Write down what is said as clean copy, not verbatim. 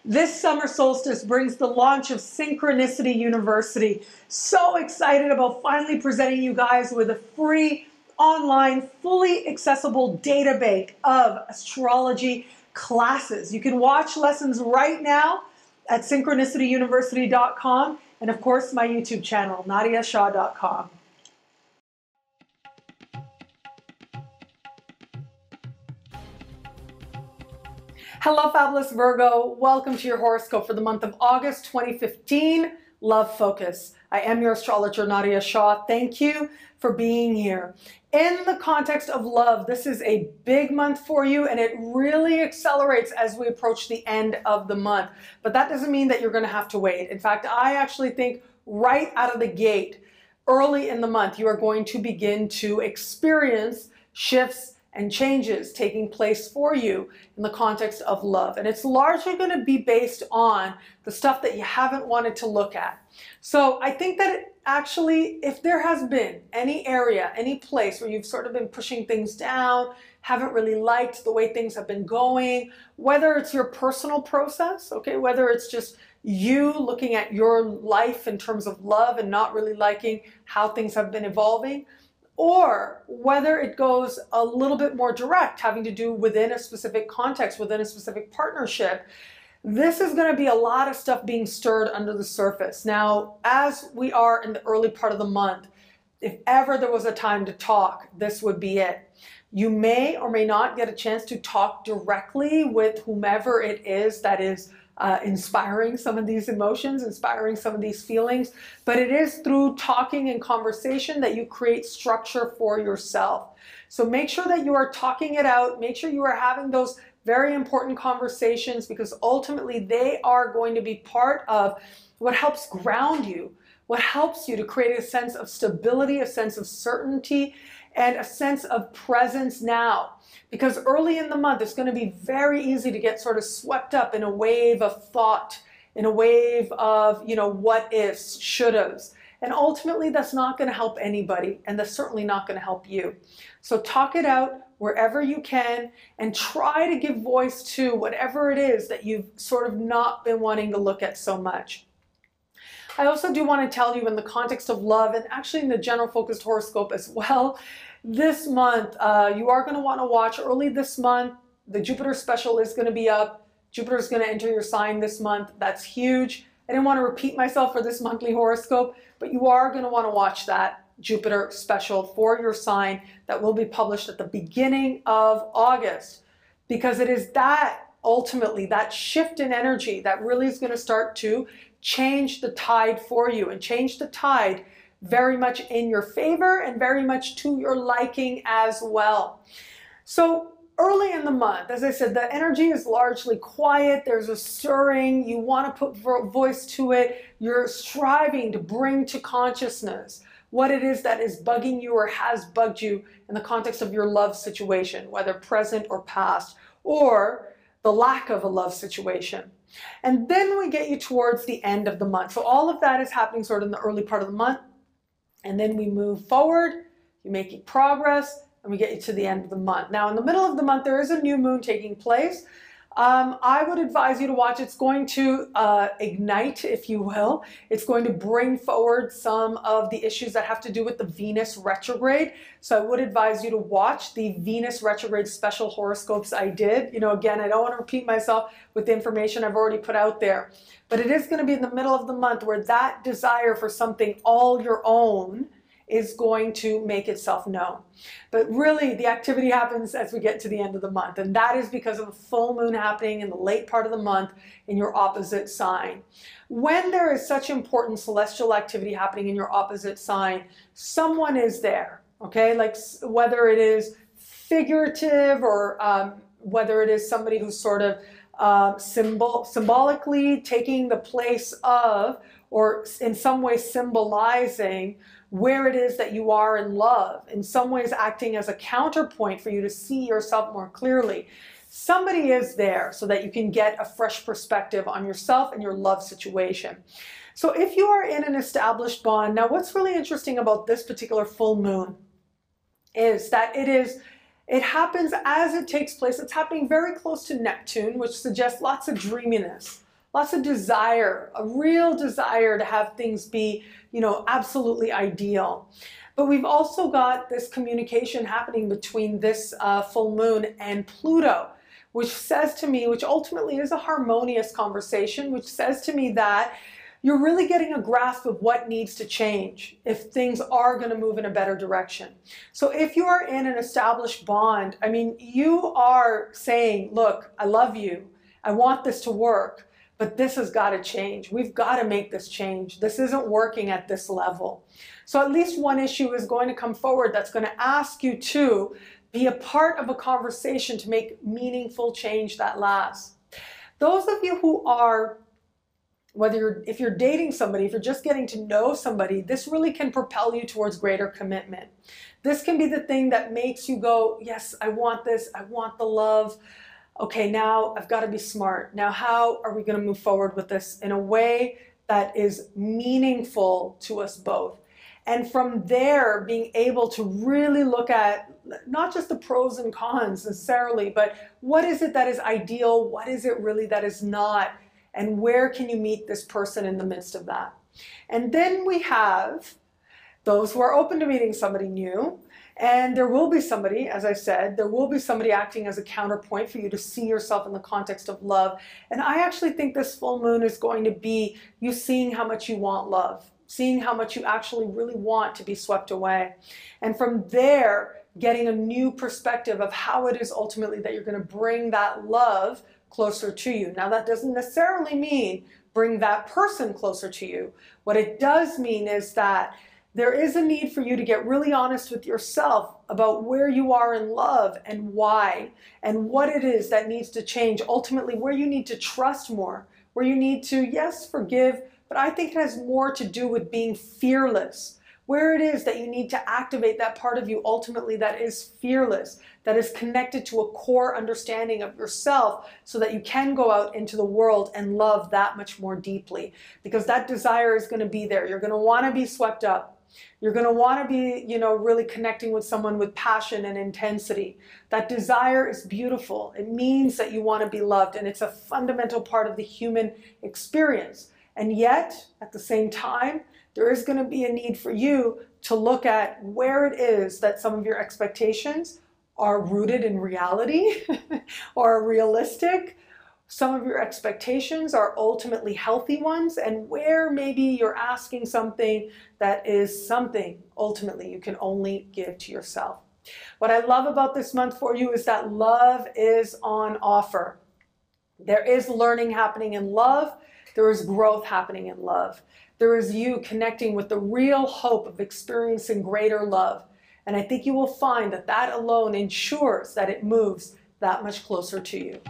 This summer solstice brings the launch of Synchronicity University. So excited about finally presenting you guys with a free, online, fully accessible data bank of astrology classes. You can watch lessons right now at synchronicityuniversity.com and of course my YouTube channel, nadiyashah.com. Hello, fabulous Virgo. Welcome to your horoscope for the month of August 2015. Love focus. I am your astrologer, Nadiya Shah. Thank you for being here. In the context of love, this is a big month for you, and it really accelerates as we approach the end of the month. But that doesn't mean that you're going to have to wait. In fact, I actually think right out of the gate, early in the month, you are going to begin to experience shifts and changes taking place for you in the context of love. And it's largely going to be based on the stuff that you haven't wanted to look at. So I think that actually, if there has been any area, any place where you've sort of been pushing things down, haven't really liked the way things have been going, whether it's your personal process, okay, whether it's just you looking at your life in terms of love and not really liking how things have been evolving, or whether it goes a little bit more direct, having to do within a specific context, within a specific partnership, this is going to be a lot of stuff being stirred under the surface. Now, as we are in the early part of the month, if ever there was a time to talk, this would be it. You may or may not get a chance to talk directly with whomever it is that is inspiring some of these emotions, inspiring some of these feelings, but it is through talking and conversation that you create structure for yourself. So make sure that you are talking it out, make sure you are having those very important conversations, because ultimately they are going to be part of what helps ground you, what helps you to create a sense of stability, a sense of certainty, and a sense of presence now. Because early in the month, it's going to be very easy to get sort of swept up in a wave of thought, in a wave of, what ifs, should-haves. And ultimately, that's not going to help anybody, and that's certainly not going to help you. So talk it out wherever you can, and try to give voice to whatever it is that you've sort of not been wanting to look at so much. I also do want to tell you, in the context of love, and actually in the general focused horoscope as well, this month, you are going to want to watch early this month. The Jupiter special is going to be up. Jupiter is going to enter your sign this month. That's huge. I didn't want to repeat myself for this monthly horoscope, but you are going to want to watch that Jupiter special for your sign that will be published at the beginning of August, because it is that, ultimately, that shift in energy that really is going to start to change the tide for you, and change the tide very much in your favor and very much to your liking as well. So early in the month, as I said, the energy is largely quiet. There's a stirring. You want to put voice to it. You're striving to bring to consciousness what it is that is bugging you or has bugged you in the context of your love situation, whether present or past, or the lack of a love situation. And then we get you towards the end of the month. So all of that is happening sort of in the early part of the month. And then we move forward, you're making progress, and we get you to the end of the month. Now, in the middle of the month, there is a new moon taking place. I would advise you to watch. It's going to ignite, if you will. It's going to bring forward some of the issues that have to do with the Venus retrograde. So I would advise you to watch the Venus retrograde special horoscopes I did. Again, I don't want to repeat myself with the information I've already put out there. But it is going to be in the middle of the month where that desire for something all your own is going to make itself known. But really, the activity happens as we get to the end of the month. And that is because of a full moon happening in the late part of the month in your opposite sign. When there is such important celestial activity happening in your opposite sign, someone is there, okay? Like whether it is figurative or whether it is somebody who's sort of symbolically taking the place of, or in some way symbolizing where it is that you are in love, in some ways acting as a counterpoint for you to see yourself more clearly. Somebody is there so that you can get a fresh perspective on yourself and your love situation. So if you are in an established bond, now what's really interesting about this particular full moon is that it happens as it takes place. It's happening very close to Neptune, which suggests lots of dreaminess, lots of desire, a real desire to have things be, absolutely ideal. But we've also got this communication happening between this full moon and Pluto, which says to me, which ultimately is a harmonious conversation, which says to me that you're really getting a grasp of what needs to change if things are going to move in a better direction. So if you are in an established bond, you are saying, look, I love you. I want this to work, but this has got to change. We've got to make this change. This isn't working at this level. So at least one issue is going to come forward that's going to ask you to be a part of a conversation to make meaningful change that lasts. Those of you who are, if you're dating somebody, if you're just getting to know somebody, this really can propel you towards greater commitment. This can be the thing that makes you go, yes, I want this, I want the love. Okay, now I've got to be smart. Now, how are we going to move forward with this in a way that is meaningful to us both? And from there, being able to really look at not just the pros and cons necessarily, but what is it that is ideal? What is it really that is not? And where can you meet this person in the midst of that? And then we have those who are open to meeting somebody new. And there will be somebody, as I said, there will be somebody acting as a counterpoint for you to see yourself in the context of love. And I actually think this full moon is going to be you seeing how much you want love, seeing how much you actually really want to be swept away. And from there, getting a new perspective of how it is ultimately that you're going to bring that love closer to you. Now, that doesn't necessarily mean bring that person closer to you. What it does mean is that there is a need for you to get really honest with yourself about where you are in love and why, and what it is that needs to change. Ultimately, where you need to trust more, where you need to, yes, forgive, but I think it has more to do with being fearless. Where it is that you need to activate that part of you ultimately that is fearless, that is connected to a core understanding of yourself so that you can go out into the world and love that much more deeply. Because that desire is going to be there. You're going to want to be swept up. You're going to want to be, really connecting with someone with passion and intensity. That desire is beautiful. It means that you want to be loved, and it's a fundamental part of the human experience. And yet, at the same time, there is going to be a need for you to look at where it is that some of your expectations are rooted in reality or are realistic. Some of your expectations are ultimately healthy ones, and where maybe you're asking something that is something ultimately you can only give to yourself. What I love about this month for you is that love is on offer. There is learning happening in love. There is growth happening in love. There is you connecting with the real hope of experiencing greater love. And I think you will find that that alone ensures that it moves that much closer to you.